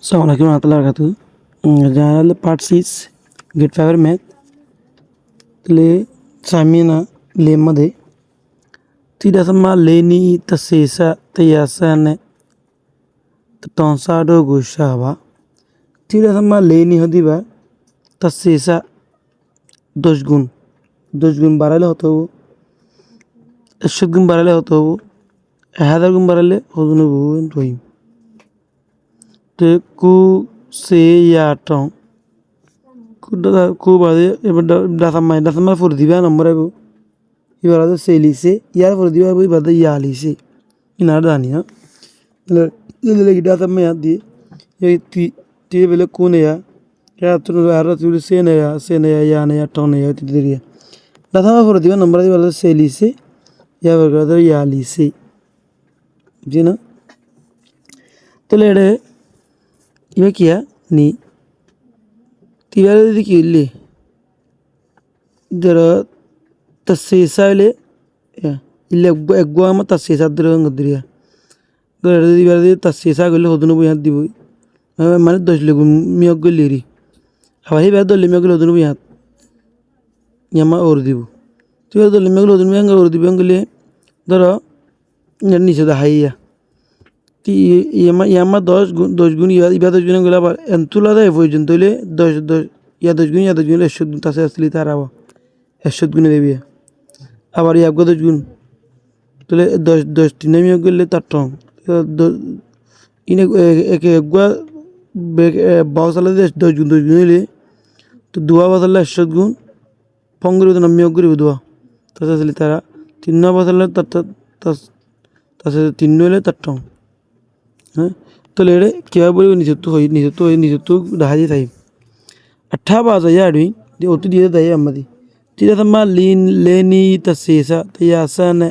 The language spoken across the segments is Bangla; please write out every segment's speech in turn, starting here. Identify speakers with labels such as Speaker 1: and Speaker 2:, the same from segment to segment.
Speaker 1: Assalamu alaikum warahmatullahi wabarakatuh. General part 6 grade 5 math le samina le made tida sama leni tasesa tayasane tonsa do gushaba tida sama leni hodiba tasesa 10 গুণ বাড়ালে হতো 100 গুণ বাড়ালে হতো 1000 গুণ বাড়ালে হতো রহিম te ku se ya tong ku বাদে এবার দাসামাই ফর দিবা নম্বর আইব এবার আছে সে লিসে ইয়ার ফর দিবা বই বাদে ইয়া লিসে ইনার জানি না le দাসামাই দি এই তি বেলে কোন ya tu আর tu se ne ya tong ne ya ti diria দাসামাই ফর দিবা নম্বর দিবা সে লিসে ইয়া বর্গাদে ইয়া লিসে জি না তাহলে এটা iba kia ni tiara di kille dera tasesa ile ya ile egwa ma tasesa dera ngodriya dera di bara di tasesa gole hodunu bu yat dibu মানে 10 legun miyog goleri hawahi ba 10 miyog hodunu bu yat yama or dibu tiara 10 miyog hodunu yanga or dibu ngole dera নিচে দা হাইয়া ইয়ামা 10 গুণ ইবা 10 গুণ গেলে আবার এন্তুলা দেয় পর্যন্ত হইলে 10 ইয়া 10 গুণ 100 গুণ তাছে আসলে তার আবার 100 গুণে দেবি আবার ইয়া 10 গুণ তাহলে 10 তিন আমি গেলে তার টং ইনে এক একগুয়া বাউসালে 10 গুণ হইলে তো দুয়া বাসালে 100 গুণ পঙ্গরি তো নামি গরি দুয়া তাছে আসলে তারা তিন বাসালে তাছে তিন হইলে তার টং হ্যাঁ তাহলে এটা কীভাবে বলবো নিজত্ব দেখা দিয়ে থাকি আঠা বাজা ইয়াড়ি দিয়ে অত দিয়ে দেয় আমাদের তিরা তাম্মা লেনি তাসেসা তায়াসানে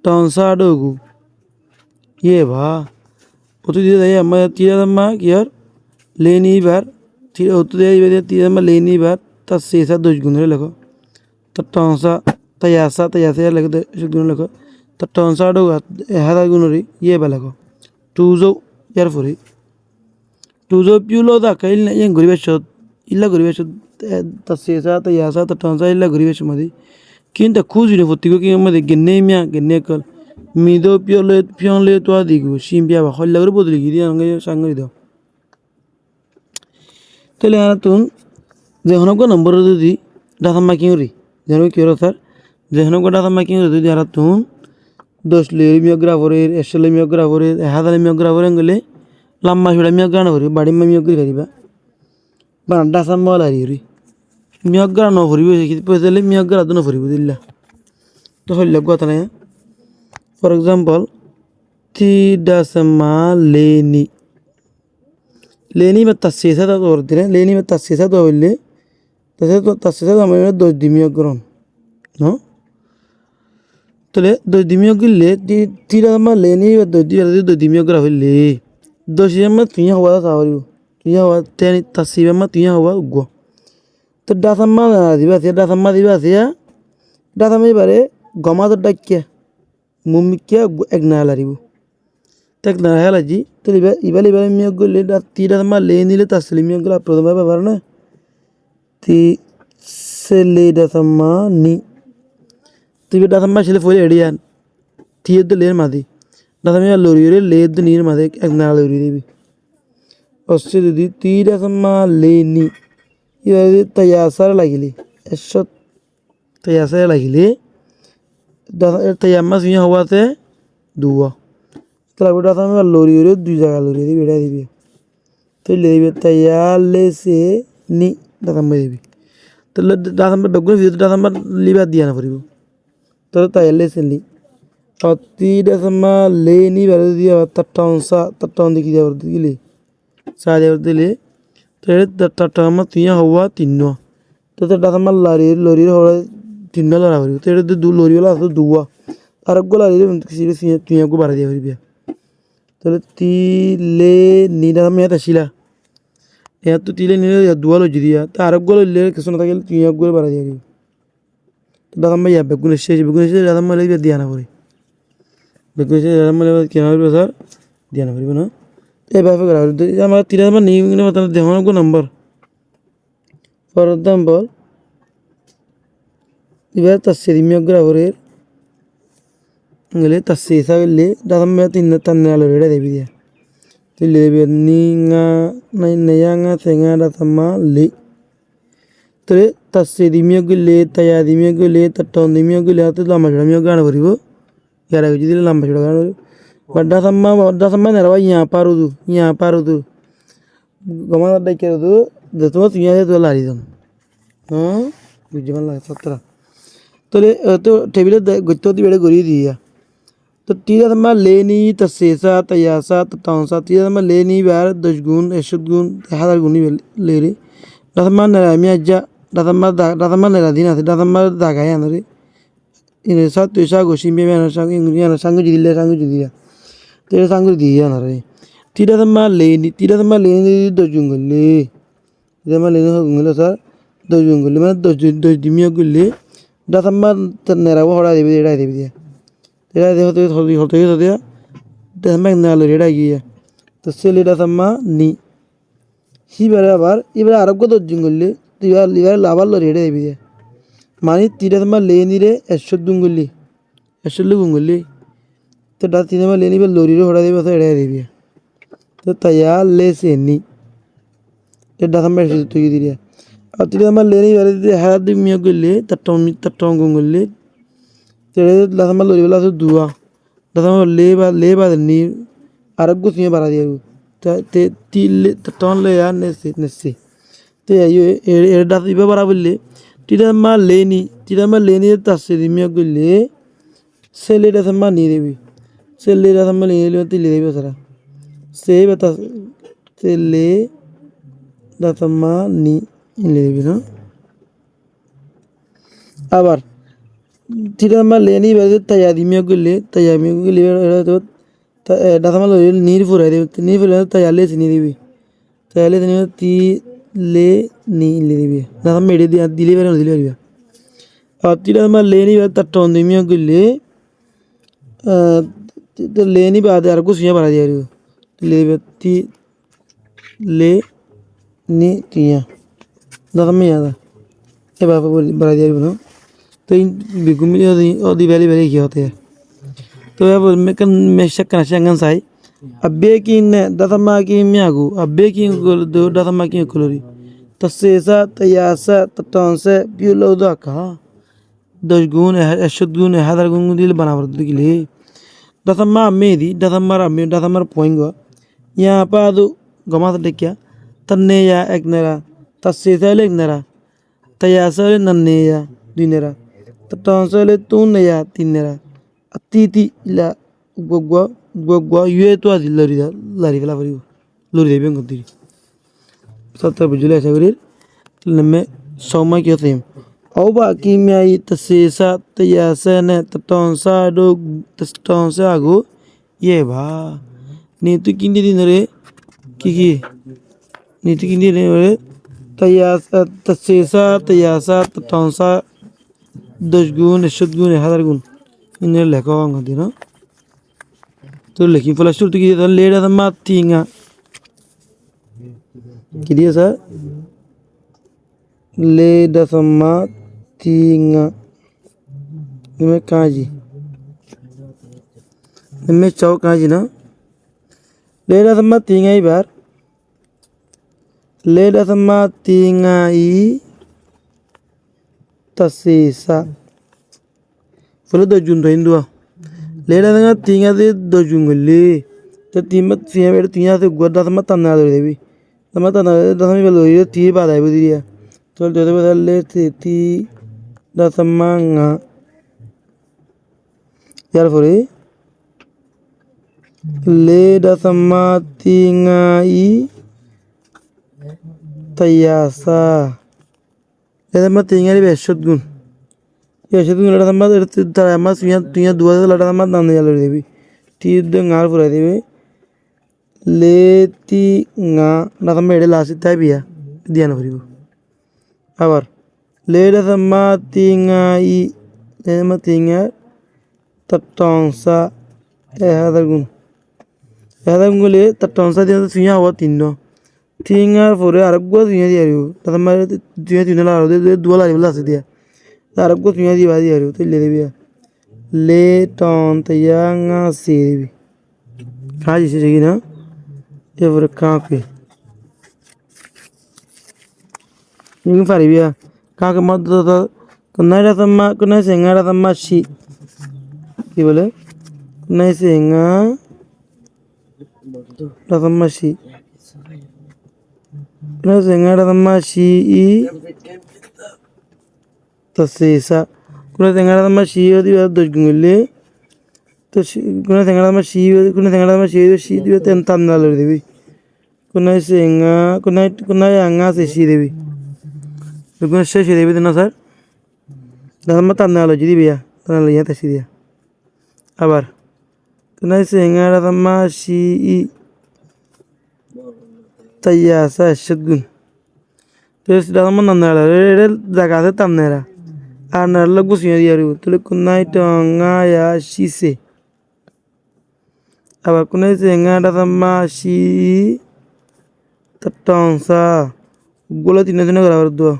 Speaker 1: টনসা ডগু ইয়ে ভা অত দিয়ে দেয় আমাদের তিরা তাম্মা কি আর লেনি বার তিরা অত দিয়ে তিরা তাম্মা লেনি বার তাসেসা 10 গুণ লেখো তা টনসা তায়াসা লেখো 10 গুণ লেখো তা টনসা ডগু 1000 গুণ ইয়ে বা লেখো tuzo yarfuri tuzo piulo da kail na yang guribeshod illa guribeshod tasesa ta yasa ta tonsa illa guribesh madi kinta khuzine fotigo ki madi genne kal mido piole to adigu shimbia ba holla gure bodli gidi anga sangri do tele anatun je honogo number dudi data making ri jeno kiro sir je honogo data making ri dudi aratun 10 মিওগ্রাফরের 100 মিওগ্রাফরের 1000 মিওগ্রাফরের গলে লম্বা ছড়া মিওগ্রান ভরি বাড়ি মিওগ্রি ভরিবা বান্ডা সামলা রি মিওগ্রান ভরিবে কি পয়সালে মিওগ্রা দন ভরিব দিল্লা তো হল কথা না ফর এক্সাম্পল তিডাসমা লেনি বা তাসেসা তো ওর দিনে লেনি বা তাসেসা তো হইলে তাসেসা তো আমরা 10 মিওগ্রান নো তাহলে 2 মিও গিলে তিরা মা লেনি 2 মিও গ্রা হইলে 10 মা তুই হওয়া সাওরি তুই হওয়া তেনি তাসিবা মা তুই হওয়া উগো তো দাসাম্মা দিবা সে দাসাম্মা বারে গমা তো ডাকিয়া মুমিকিয়া একনা লারিব তাক না হালাজি তো ইবালি মিও গিলে তিরা মা লেনিলে তাসলি মিও গ্রা প্রথম ব্যবহার না তি সেলে দাসাম্মা নি তুই দাসাম্মা ছেলে ফলে এড়িয়ান তিয়ে তো লের মাদি দাসাম্মা লরিরে লেদ নির মাদে এক না লরি দিবি অস্টে যদি তুই দাসাম্মা লেনি এবার তায়াসার লাগিলি 100 তায়াসার লাগিলি তায়াম্মা সুইয়া হওয়াতে দুয়া তারপর দাসাম্মা লরিরে 2 জায়গা লরি দিবি এটা দিবি তুই লেবি তায়ালে সে নি দাসাম্মা দিবি তাহলে দাসাম্মা বেগুন দাসাম্মা লিবা দিয়া না পড়িব তো তাইলে সেলি তিরা সমা লেনি বারে দিয়া তটন দেখি যাবার দিলি সাজা দিলে তো তটমা তুইয়া হওয়া তিন্ন তো দাসমা লরি হওয়া তিন্ন লড়া হইব তো এটা দু লরি হলা আছে দুয়া আর গোলা দিলে কিছু তুইয়া গো বাড়া দিয়া হইবে তাহলে তিলে নিরা মেয়া তাছিলা এ তো তিলে নিলে দুয়া লজি দিয়া তার গোলা লইলে কিছু না থাকলে তুইয়া গো বাড়া দিয়া দিবি দাদাম্মা ইয়া বেগুন এসে দাদাম্মা লাগবে দিয়া না পড়ি বেগুন এসে দাদাম্মা লাগবে কেনা হইবে স্যার দিয়া না পড়িব না এভাবে করা হবে আমার 3 নাম্বার নিয়ে দেখুন কোন নম্বর ফর এক্সাম্পল এবার তার সেরিমিয়ক গ্রাহরের গেলে তার শেষা গেলে দাদাম তিন তান্নে আলো রেডা দেবি দিয়া তুই লেবে নিঙা নাই নেয়াঙা সেঙা দাতাম্মা লে তোরে তার সেরিমিয়ক গেলে তাই আদিমিয়ক গেলে তার টন্দিমিয়ক গেলে হাতে লম্বা ছড়া মিয়ক গান ভরিব ইয়ারা যদি লম্বা ছড়া গান ভরিব দাসাম্মা নেরাবা ইয়া পারুদু গমা ডাইকে রুদু তোমার তুই তো লারি যান হ্যাঁ বুঝতে পারলাম সত্তরা তোলে তো টেবিলে গত্য বেড়ে গড়িয়ে দিয়া তো টিরা তোমার লেনি তা শেষা তা ইয়াসা তা তাঁসা টিরা তোমার লেনি বার 10 গুণ 100 গুণ 1000 গুণই লেরে দাসাম্মা নেরা আমি আজ্জা দাসাম্মা নেরা দিন আছে দাসাম্মা দাগায় আনরে ইনে সা তুই সা গোসি মেমে সাঙ্গু জিদিলে সাঙ্গু জিদিয়া তেরে সাঙ্গু দিয়া আনরে টিরা তোমার লেনি 10 গুণ গলে টিরা তোমার লেনি গলে স্যার 10 গুণ গলে মানে 10 দিমিয়া গলে দাসাম্মা নেরাও হড়া দেবে এড়াই দেবে দিয়া এড়াই দেবে হতে দিয়া দাসাম্মা নালো এড়াই গিয়া তো সেলে দাসাম্মা নি হিবারে আবার এবারে আরোগ্য 10 গুণ গলে এবার আবার লো এড়াই দেবে দিয়া মানে টিরা তোমার লেনি রে 100 গুণ গলি 100 গুণ গলি তো দা তিনে মা লেনি এবার লরিরে হড়া দেবে তো এড়াই দেবে তো তাইয়া লেসে নি এটা দাসাম্মা তুই দিয়া আর তুই আমার লেনি বাড়ি দিতে হাত দিয়ে মিয়া করলে তার টং করলে তেড়ে দাসাম্মা লরি বেলা আছে দুয়া দাসাম্মা লে বা নি আরোগ্য সিঁয়ে বাড়া দিয়ে তে তিলে টন লে আর নেসে তে এর দাস ইবা বাড়া বললে টিরাম্মা লেনি তার সে মিয়া করলে ছেলে দাসাম্মা নিয়ে দেবি ছেলে দাসাম্মা নিয়ে দিলে তিলে দেবে সারা সে বেতা ছেলে দাসাম্মা নি ইলে দেবি না আবার ঠিক আমার লেনি বাজে তাইয়াদিমিয়া করলে তাইয়ামিয়া করলে দাসাম্মা লইল নির ফুরাই দেবে নির ফুরাই তাইয়ালে চিনি দিবি তাইয়ালে চিনি তি লে নি ইলে দিবি দাসাম্মা এড়ে দিলে পারে দিলে পারবি আর তিরা আমার লেনি বাজে তার টন্দিমিয়া করলে লেনি বাদে আর কুছিয়া বাড়া দিয়ে লে তি লে নি তিয়া দাসাম্মা ইয়াদা এবার বাড়া দিয়ে না तो इन बिगुमी ओदी वेरी वेरी क्या होते हैं तो अब मैं शक्कर शंगन साई अब्बे की ने दातम्मा की मियागु अब्बे की दो दातम्मा की कुलोरी तसेसा तयासा तटंसे पियो दा का 10 गुण 100 गुण 1000 गुण दिल बना बर दिले दातम्मा मेदी दातम्मा पोइंगो यहाँ पा दो गमा से क्या तन्ने या एक नेरा तसेसा ले एक नेरा तयासा ले नन्ने या दिनेरा Tansele tunne ya tinera atiti la gwa yue to adi lari vela variu lori deben kontiri satra bujule asa gurir lemme soma kyo them auba kimyai tasesa tayasa ne tatonsa do tatonsa ago ye ba ni tu kindi dinare ki ni tu kindi dinare tayasa tasesa tayasa tatonsa 10 গুণ 100 গুণ 1000 গুণ ইনের লেখা অঙ্গদি না তো লেখি ফলা শুরু থেকে তাহলে লেডা দা মাতিঙ্গা কি দিয়ে স্যার লেডা দা মাতিঙ্গা নিমে কাজি নিমে চাও কাজি না লেডা দা মাতিঙ্গা এবার Leda the মাতিঙ্গা E tasisa folo dojun to hindua leda nga tinga de dojungule to timat siya ber tinga se goda sama tanna do devi sama tanna da sami belo ye ti ba dai budiya to de de le ti da sama nga yar fore le da sama tinga I tayasa leda tinga ri 100 গুণ 100 গুণ leda sama তারা মাস তুইয়া 2000 leda sama দাম দিয়া লই দেবি তি de ngar ফুরাই দেবে le ti nga na sama এডে lassi তাই বিয়া দিয়া না করিব আবার leda sama tinga I leda tinga tatongsa 1000 গুণ Adam gule tatonsa dia tunya hawa tinno. Tingar fore araggo tunya dia ru. Tadamma tunya la de dua la bla se dia. Araggo tunya dia dia ru. Tille de bia. Le ton tayanga se. Kaji se gina. Evre kaake. Ning fari bia. Kaake madda kunai sama kunai sengara sama shi. কি বলে নাই সেঙ্গা রাতামাসি নাই সেঙ্গা রাতামাসি ই তাসেসা কোন সেঙ্গা রাতামাসি দি দশ গুঙ্গলে তো কোন সেঙ্গা রাতামাসি কোন সেঙ্গা রাতামাসি সি দিবে তেন তান্না লরে দিবি কোনাই আঙ্গা সে সি দিবি কোন সে সি দিবি না স্যার দাদা তান্না লরে দিবি তান্না লইয়া তাসি দিয়া আবার কোনাই সেঙ্গা রাতামাসি ই তাইয়াসা শগুন তো দাদা তান্না লরে জায়গাতে তান্নারা আর নারলা গুছিয়ে দিয়ারু তুলে কোনাই টঙ্গা ইয়া শিসে আবার কোনাই সেঙ্গা রাতামাসি tatonsa gola tina tina gara bardo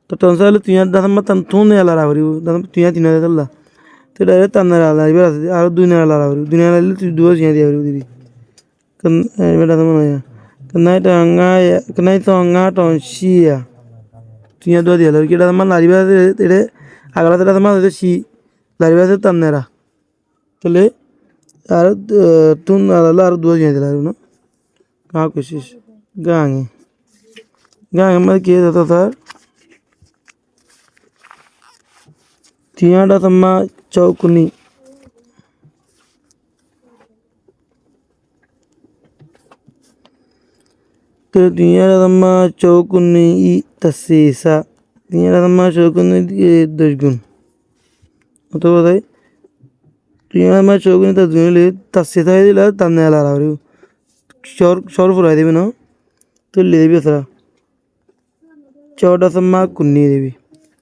Speaker 1: tatonsa le tinya da sama tantune ala rabari da tinya tina da la te da tanna ala ibara aro dunya ala rabari dunya ala le tu duo tinya dia rabari diri kan beda sama ya kanai to anga ton shia tinya duo dia lagi da sama lari ba te agala da sama de shi lari ba tanna ra tole aro tun ala aro duo tinya dia la no ka koshis gange में किया जाता था तियाड़ा तम्मा चौकुनी तो तियाड़ा तम्मा चौकुनी ई तसेसा तियाड़ा तम्मा चौकुनी दशगुन तो बताए तियाड़ा तम्मा चौकुनी दशगुन ले तसेसा ये ला तन्ने ला रहा हूँ शोर फुराई देवी ना तो ले देवी असरा चौड़ा सम्मा कुन्नी देवी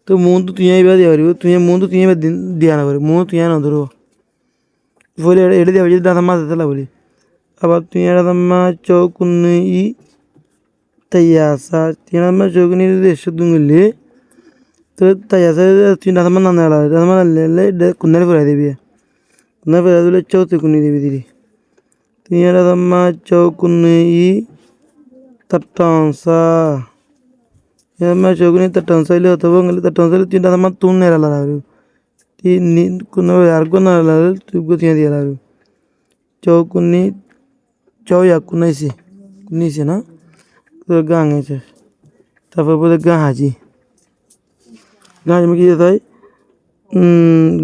Speaker 1: तो मून तो तुझे भी दिया करी तुझे मून तो तुझे भी दिया ना करी मून तुझे ना उधर हो बोले एड़े दिया वजह दासम्मा देता ला बोली अब तुझे एड़ा सम्मा चौकुन्नी ई तैयासा तुझे सम्मा चौकुन्नी देश दूंगे तो तैयासा तुझे दासम्मा ना ला दासम्मा ले कुन्ने फुराई देवी है कुन्ने फुराई तो ले चौथे कुन्नी देवी तेरी तुझे एड़ा सम्मा चौकुन्नी ई तट्टांसा मैं चौकनी तट्टांसा ले होता वो गले तट्टांसा ले तीन दासम्मा तून ने ला रहा हूँ तीन कुन्ने यार को ना ला रहा तू को तीन दिया ला रहा हूँ चौकुन्नी चौ या कुन्नी से ना तो गांगे चे तब बोले गांजी में क्या था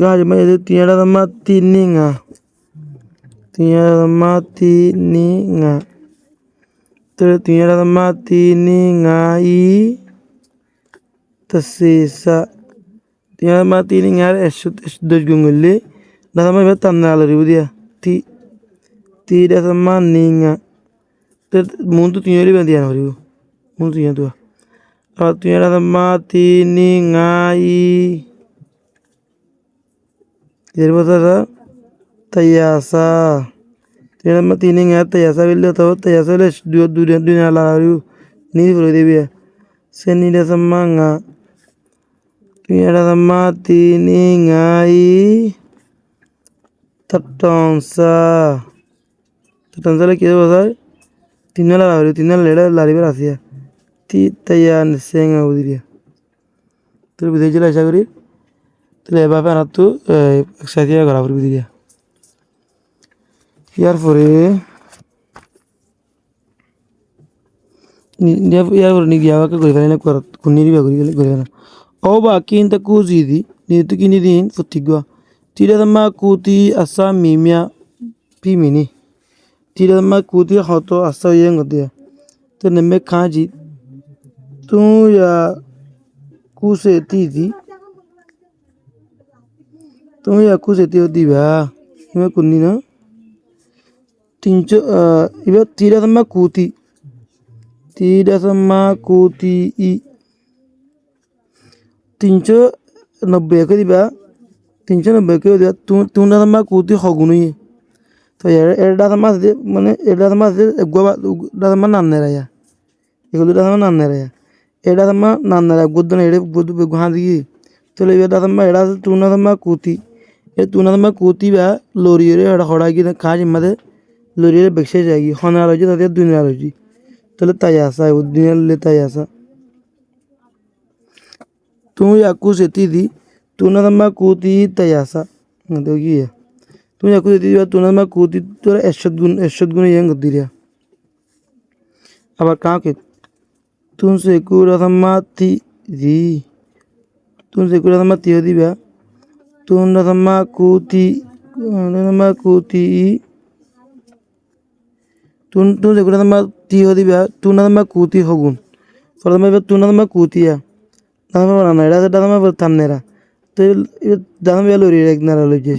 Speaker 1: गांज में ये तीन दासम्मा तीनिंगा तो तीन दासम्मा तीनिंगा ई तसेसा tiada mati ini ngar esut dos gungule dah sama ibat tanah lalu dia tidak sama ninga muntu tiada lebih dia nahu muntu tiada tua kalau tiada sama ninga i jadi apa tayasa tiada mati ninga tayasa bila tahu tayasa les dua lalu ni boleh dia seni dah sama nga tiada sama ningai tatonsa lagi itu bahasa tinala lari berhasil tayan senga udiria terus bisa jelas agari terus apa anak tu eksaktia agak apa udiria यार फुरे यार फुरे निक यावा का गोरी ना कर कुन्नी भी गोरी ना ओ बाकी इन तक कुज़ीदी नीतु की निदीन फुटिगवा तीरा दम्मा कुती असा मीमिया पीमिनी तीरा दम्मा कुती हाथों असा ये गद्दिया तो नम्मे खाजी तू या कुसे तीदी तू या कुसे ती होती बा मैं कुन्नी ना इबा तीरा दम्मा कुती ई 390 के दिबा 390 के दिबा तू ना दम्मा कुती हगुनी तो এটা মাছ দিয়ে মানে এটা মাছ দিয়ে এটা মাছ নান্নেরায়া এগুলো এটা নান্নেরায়া এটা নান্নেরা গুদ্দন এড়ে গুদ গুহা দিয়ে তাহলে এটা এটা তুনা কুতি এ তুনা কুতি বা লরিয়ে এটা হড়া গিয়ে কাজ মাঝে লরিয়ে বেক্সে যায়গি হনা রয়েছে তাদের দুনিয়া রয়েছে তাহলে তাই আসা দুনিয়া তাই আসা তুমি আকু সেটি দি তুনা কুতি তাই আসা দেখো কি তুমি আকু সেটি দিবা তুনা কুতি তোরা এরশদ গুণ ইয়াং দিরিয়া আবার কাকে তুম সে কুরাথাম্মা তি দি তুম সে কুরাথাম্মা তিও দিবা তুনাথাম্মা কুতি তুন সে কুরাথাম্মা তিও দিবা তুনাথাম্মা কুতি হগুন ফরদাম্মা তুনাথাম্মা কুতিয়া দাদামা বানানা এটা দাদামা তান্নেরা তো দাদামা লরি এক নারা লইছে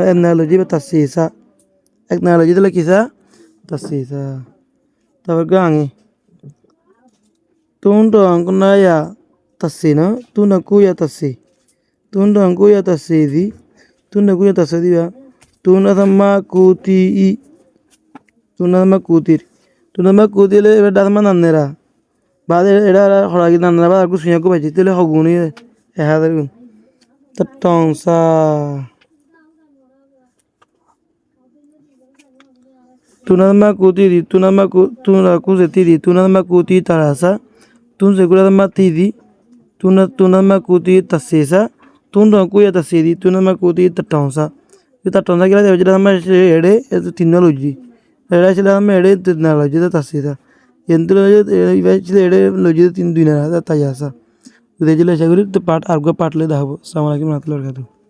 Speaker 1: এক নারা লইছে তাসিসা এক নারা লইছে তাহলে কিসা তাসিসা তারপর গাঙে Tundu angkuna ya tasina, tunda kuya tasi, tunda angkuya tasi di, tunda kuya tasi di ya, tunda sama kuti i, tunda sama kutir, tunda sama kutir le beda sama nannera, bade era horagi nannera bade aku sunya aku baca itu le hoguni ada gun, tetong sa, tunda sama kuti di, tunda aku seti di, tunda sama kuti tarasa tun segura ma tidi tuna ma kuti tasisa tun do ku ya tasidi tuna ma kuti tatonsa ita tonsa kila de jira ma ede es technology era chila ma ede technology ta tasisa yentro iba chila ede logi tin duina ta tayasa de jila shaguri to part argo part le dabo assalamu alaikum warahmatullahi wabarakatuh